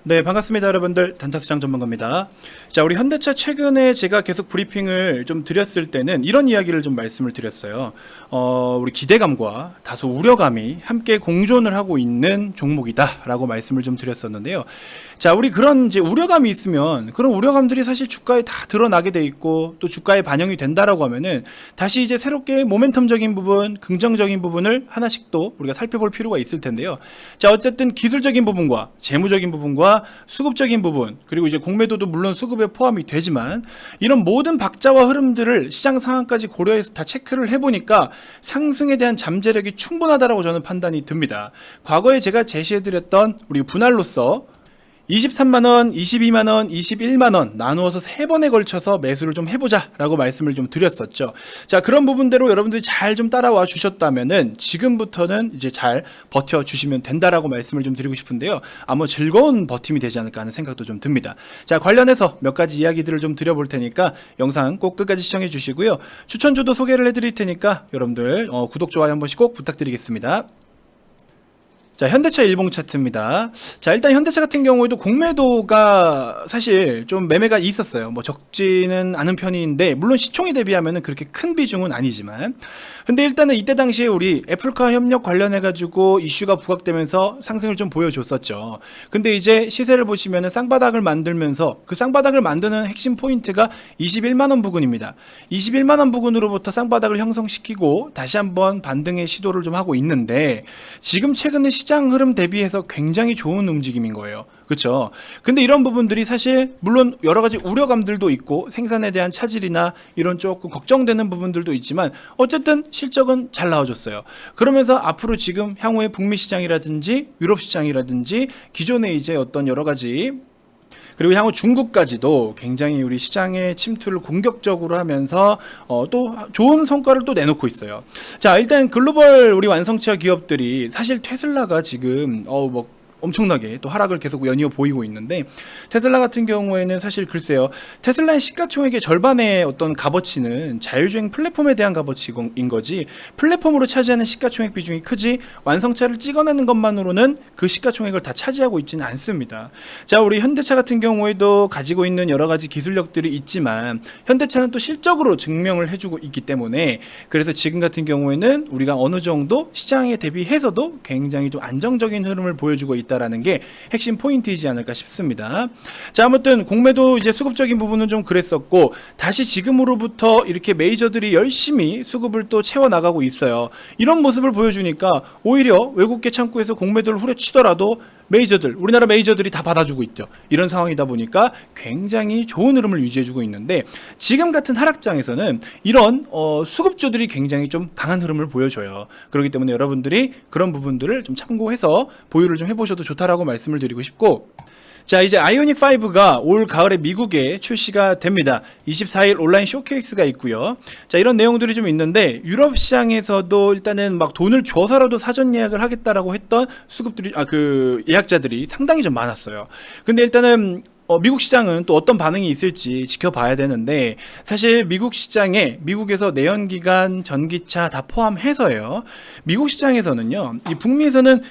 네, 반갑습니다, 여러분들. 단타수장 전문가입니다. 자, 우리 현대차 최근에 제가 계속 브리핑을 좀 드렸을 때는 이런 이야기를 좀 말씀을 드렸어요. 우리 기대감과 다소 우려감이 함께 공존을 하고 있는 종목이다라고 말씀을 좀 드렸었는데요. 자, 우리 그런 이제 우려감이 있으면 그런 우려감들이 사실 주가에 다 드러나게 돼 있고 또 주가에 반영이 된다라고 하면은 다시 이제 새롭게 모멘텀적인 부분, 긍정적인 부분을 하나씩 또 우리가 살펴볼 필요가 있을 텐데요. 자, 어쨌든 기술적인 부분과 재무적인 부분과 수급적인 부분, 그리고 이제 공매도도 물론 수급에 포함이 되지만 이런 모든 박자와 흐름들을 시장 상황까지 고려해서 다 체크를 해보니까 상승에 대한 잠재력이 충분하다라고 저는 판단이 듭니다. 과거에 제가 제시해드렸던 우리 분할로서 23만원, 22만원, 21만원 나누어서 3번에 걸쳐서 매수를 좀 해보자 라고 말씀을 좀 드렸었죠. 자, 그런 부분대로 여러분들이 잘 좀 따라와 주셨다면은 지금부터는 이제 잘 버텨주시면 된다라고 말씀을 좀 드리고 싶은데요. 아마 즐거운 버팀이 되지 않을까 하는 생각도 좀 듭니다. 자, 관련해서 몇 가지 이야기들을 좀 드려볼 테니까 영상 꼭 끝까지 시청해 주시고요. 추천주도 소개를 해드릴 테니까 여러분들 구독, 좋아요 한 번씩 꼭 부탁드리겠습니다. 자, 현대차 일봉 차트입니다. 자, 일단 현대차 같은 경우에도 공매도가 사실 좀 매매가 있었어요. 뭐 적지는 않은 편인데 물론 시총에 대비하면은 그렇게 큰 비중은 아니지만, 근데 일단은 이때 당시에 우리 애플카 협력 관련해 가지고 이슈가 부각되면서 상승을 좀 보여줬었죠. 근데 이제 시세를 보시면은 쌍바닥을 만들면서 그 쌍바닥을 만드는 핵심 포인트가 21만원 부근입니다. 21만원 부근으로부터 쌍바닥을 형성시키고 다시 한번 반등의 시도를 좀 하고 있는데, 지금 최근에 시장 흐름 대비해서 굉장히 좋은 움직임인 거예요. 그렇죠? 근데 이런 부분들이 사실 물론 여러 가지 우려감들도 있고 생산에 대한 차질이나 이런 조금 걱정되는 부분들도 있지만 어쨌든 실적은 잘 나와줬어요. 그러면서 앞으로 지금 향후에 북미 시장이라든지 유럽 시장이라든지 기존에 이제 어떤 여러 가지, 그리고 향후 중국까지도 굉장히 우리 시장의 침투를 공격적으로 하면서 또 좋은 성과를 또 내놓고 있어요. 자, 일단 글로벌 우리 완성차 기업들이 사실 테슬라가 지금 엄청나게 또 하락을 계속 연이어 보이고 있는데, 테슬라 같은 경우에는 사실 글쎄요, 테슬라의 시가총액의 절반의 어떤 값어치는 자율주행 플랫폼에 대한 값어치인 거지 플랫폼으로 차지하는 시가총액 비중이 크지 완성차를 찍어내는 것만으로는 그 시가총액을 다 차지하고 있지는 않습니다. 자, 우리 현대차 같은 경우에도 가지고 있는 여러 가지 기술력들이 있지만 현대차는 또 실적으로 증명을 해주고 있기 때문에, 그래서 지금 같은 경우에는 우리가 어느 정도 시장에 대비해서도 굉장히 좀 안정적인 흐름을 보여주고 있다라는 게 핵심 포인트이지 않을까 싶습니다. 자, 아무튼 공매도 이제 수급적인 부분은 좀 그랬었고, 다시 지금으로부터 이렇게 메이저들이 열심히 수급을 또 채워 나가고 있어요. 이런 모습을 보여주니까 오히려 외국계 창구에서 공매도를 후려치더라도 메이저들, 우리나라 메이저들이 다 받아주고 있죠. 이런 상황이다 보니까 굉장히 좋은 흐름을 유지해주고 있는데, 지금 같은 하락장에서는 이런 수급주들이 굉장히 좀 강한 흐름을 보여줘요. 그렇기 때문에 여러분들이 그런 부분들을 좀 참고해서 보유를 좀 해보셔도 좋다라고 말씀을 드리고 싶고, 자, 이제 아이오닉 5가 올 가을에 미국에 출시가 됩니다. 24일 온라인 쇼케이스가 있고요. 자, 이런 내용들이 좀 있는데 유럽 시장에서도 일단은 막 돈을 줘서라도 사전 예약을 하겠다라고 했던 수급들이 예약자들이 상당히 좀 많았어요. 근데 일단은 미국 시장은 또 어떤 반응이 있을지 지켜봐야 되는데, 사실 미국 시장에 미국에서 내연기관 전기차 다 포함해서요. 미국 시장에서는요, 이 북미에서는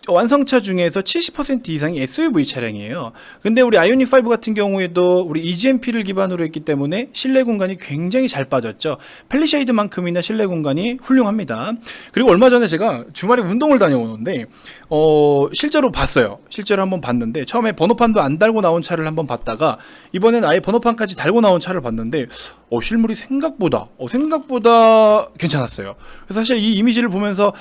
완성차 중에서 70% 이상이 SUV 차량이에요. 근데 우리 아이오닉 5 같은 경우에도 우리 EGMP를 기반으로 했기 때문에 실내 공간이 굉장히 잘 빠졌죠. 펠리쉐이드만큼이나 실내 공간이 훌륭합니다. 그리고 얼마 전에 제가 주말에 운동을 다녀오는데 실제로 봤어요. 실제로 한번 봤는데, 처음에 번호판도 안 달고 나온 차를 한번 봤다가 이번엔 아예 번호판까지 달고 나온 차를 봤는데 실물이 생각보다 괜찮았어요. 그래서 사실 이 이미지를 보면서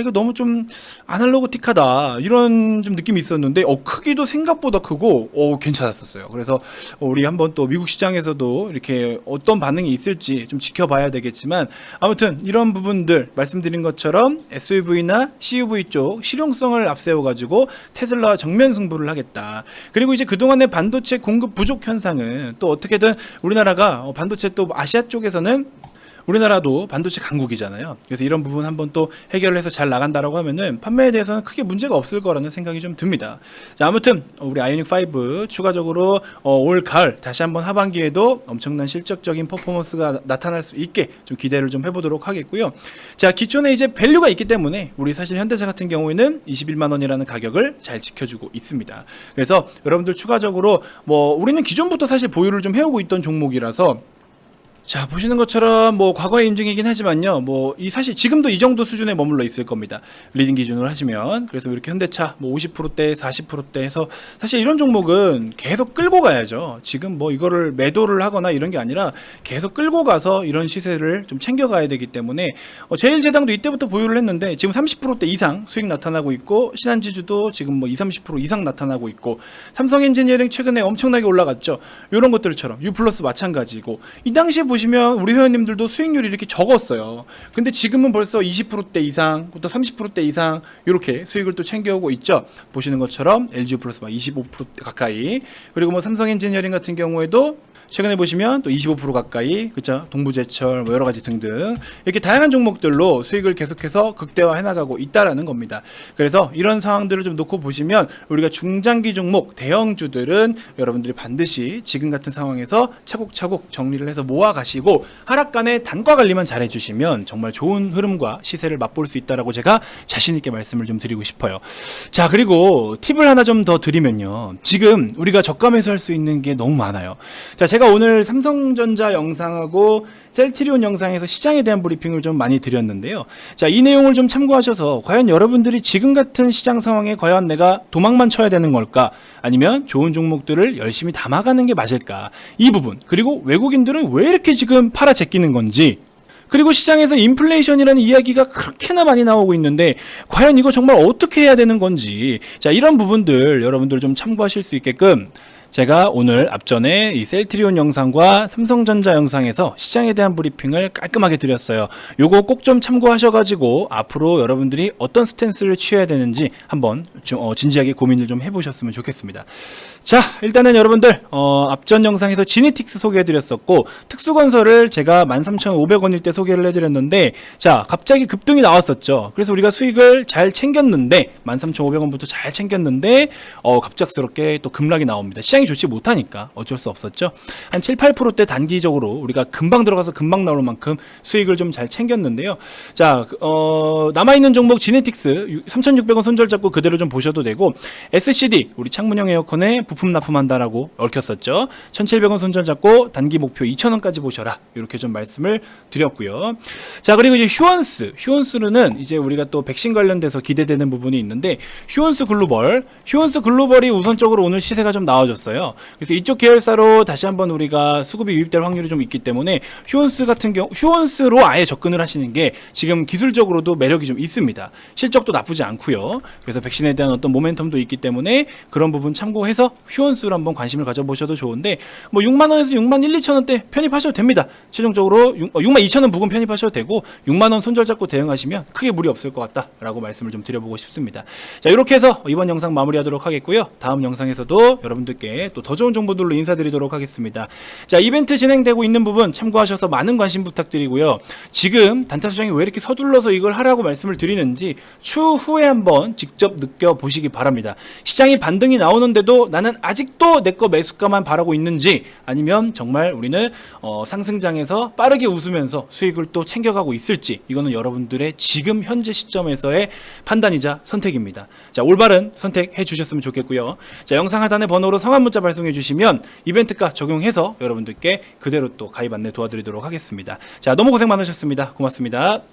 이거 너무 좀 아날로그틱하다 이런 좀 느낌이 있었는데 크기도 생각보다 크고 괜찮았었어요. 그래서 우리 한번 또 미국 시장에서도 이렇게 어떤 반응이 있을지 좀 지켜봐야 되겠지만, 아무튼 이런 부분들 말씀드린 것처럼 SUV나 CUV 쪽 실용성을 앞세워 가지고 테슬라와 정면 승부를 하겠다. 그리고 이제 그동안의 반도체 공급 부족 현상은 또 어떻게든 우리나라가 반도체 또 아시아 쪽에서는 우리나라도 반도체 강국이잖아요. 그래서 이런 부분 한번 또 해결을 해서 잘 나간다라고 하면은 판매에 대해서는 크게 문제가 없을 거라는 생각이 좀 듭니다. 자, 아무튼 우리 아이오닉 5 추가적으로 올 가을 다시 한번 하반기에도 엄청난 실적적인 퍼포먼스가 나타날 수 있게 좀 기대를 좀 해보도록 하겠고요. 자, 기존에 이제 밸류가 있기 때문에 우리 사실 현대차 같은 경우에는 21만 원이라는 가격을 잘 지켜주고 있습니다. 그래서 여러분들 추가적으로 뭐 우리는 기존부터 사실 보유를 좀 해오고 있던 종목이라서 자, 보시는 것처럼 뭐 과거의 인증이긴 하지만요. 뭐 이 사실 지금도 이 정도 수준에 머물러 있을 겁니다. 리딩 기준으로 하시면. 그래서 이렇게 현대차 뭐 50%대, 40%대 해서 사실 이런 종목은 계속 끌고 가야죠. 지금 뭐 이거를 매도를 하거나 이런 게 아니라 계속 끌고 가서 이런 시세를 좀 챙겨 가야 되기 때문에 제일제당도 이때부터 보유를 했는데 지금 30%대 이상 수익 나타나고 있고, 신한지주도 지금 뭐 20, 30% 이상 나타나고 있고, 삼성엔지니어링 최근에 엄청나게 올라갔죠. 이런 것들처럼 유플러스 마찬가지고, 이 당시에 보시면 우리 회원님들도 수익률이 이렇게 적었어요. 근데 지금은 벌써 20%대 이상, 또 30%대 이상 이렇게 수익을 또 챙겨오고 있죠. 보시는 것처럼 LG 플러스 막 25% 가까이, 그리고 뭐 삼성 엔지니어링 같은 경우에도 최근에 보시면 또 25% 가까이, 그쵸? 동부제철 뭐 여러 가지 등등 이렇게 다양한 종목들로 수익을 계속해서 극대화해 나가고 있다라는 겁니다. 그래서 이런 상황들을 좀 놓고 보시면 우리가 중장기 종목 대형주들은 여러분들이 반드시 지금 같은 상황에서 차곡차곡 정리를 해서 모아 가시고 하락간에 단가 관리만 잘 해주시면 정말 좋은 흐름과 시세를 맛볼 수 있다라고 제가 자신 있게 말씀을 좀 드리고 싶어요. 자, 그리고 팁을 하나 좀 더 드리면요. 지금 우리가 저가매수 할 수 있는 게 너무 많아요. 자, 제가 오늘 삼성전자 영상하고 셀트리온 영상에서 시장에 대한 브리핑을 좀 많이 드렸는데요. 자, 이 내용을 좀 참고하셔서 과연 여러분들이 지금 같은 시장 상황에 과연 내가 도망만 쳐야 되는 걸까? 아니면 좋은 종목들을 열심히 담아가는 게 맞을까? 이 부분, 그리고 외국인들은 왜 이렇게 지금 팔아 제끼는 건지, 그리고 시장에서 인플레이션이라는 이야기가 그렇게나 많이 나오고 있는데 과연 이거 정말 어떻게 해야 되는 건지, 자, 이런 부분들 여러분들 좀 참고하실 수 있게끔 제가 오늘 앞전에 이 셀트리온 영상과 삼성전자 영상에서 시장에 대한 브리핑을 깔끔하게 드렸어요. 요거 꼭 좀 참고하셔가지고 앞으로 여러분들이 어떤 스탠스를 취해야 되는지 한번 진지하게 고민을 좀 해보셨으면 좋겠습니다. 자, 일단은 여러분들 앞전 영상에서 지니틱스 소개해드렸었고, 특수건설을 제가 13,500원일 때 소개를 해드렸는데, 자, 갑자기 급등이 나왔었죠. 그래서 우리가 수익을 잘 챙겼는데 13,500원부터 잘 챙겼는데 갑작스럽게 또 급락이 나옵니다. 시장이 좋지 못하니까 어쩔 수 없었죠. 한 7, 8%대 단기적으로 우리가 금방 들어가서 금방 나올 만큼 수익을 좀 잘 챙겼는데요. 자, 남아있는 종목 지네틱스 3,600원 손절 잡고 그대로 좀 보셔도 되고, SCD 우리 창문형 에어컨에 부품 납품한다라고 얽혔었죠. 1,700원 손절 잡고 단기 목표 2,000원까지 보셔라, 이렇게 좀 말씀을 드렸고요. 자, 그리고 이제 휴원스는 이제 우리가 또 백신 관련돼서 기대되는 부분이 있는데, 휴원스 글로벌이 우선적으로 오늘 시세가 좀 나와줬어요. 그래서 이쪽 계열사로 다시 한번 우리가 수급이 유입될 확률이 좀 있기 때문에 휴원스 같은 경우 휴원스로 아예 접근을 하시는 게 지금 기술적으로도 매력이 좀 있습니다. 실적도 나쁘지 않고요. 그래서 백신에 대한 어떤 모멘텀도 있기 때문에 그런 부분 참고해서 휴원스로 한번 관심을 가져보셔도 좋은데, 뭐 6만원에서 6만 1, 2천원대 편입하셔도 됩니다. 최종적으로 6만 2천원 부근 편입하셔도 되고 6만원 손절 잡고 대응하시면 크게 무리 없을 것 같다라고 말씀을 좀 드려보고 싶습니다. 자, 이렇게 해서 이번 영상 마무리하도록 하겠고요. 다음 영상에서도 여러분들께 또 더 좋은 정보들로 인사드리도록 하겠습니다. 자, 이벤트 진행되고 있는 부분 참고하셔서 많은 관심 부탁드리고요. 지금 단타 수장이 왜 이렇게 서둘러서 이걸 하라고 말씀을 드리는지 추후에 한번 직접 느껴보시기 바랍니다. 시장이 반등이 나오는데도 나는 아직도 내 거 매수가만 바라고 있는지, 아니면 정말 우리는 상승장에서 빠르게 웃으면서 수익을 또 챙겨가고 있을지, 이거는 여러분들의 지금 현재 시점에서의 판단이자 선택입니다. 자, 올바른 선택해 주셨으면 좋겠고요. 자, 영상 하단의 번호로 성함 문자 발송해 주시면 이벤트가 적용해서 여러분들께 그대로 또 가입 안내 도와드리도록 하겠습니다. 자, 너무 고생 많으셨습니다. 고맙습니다.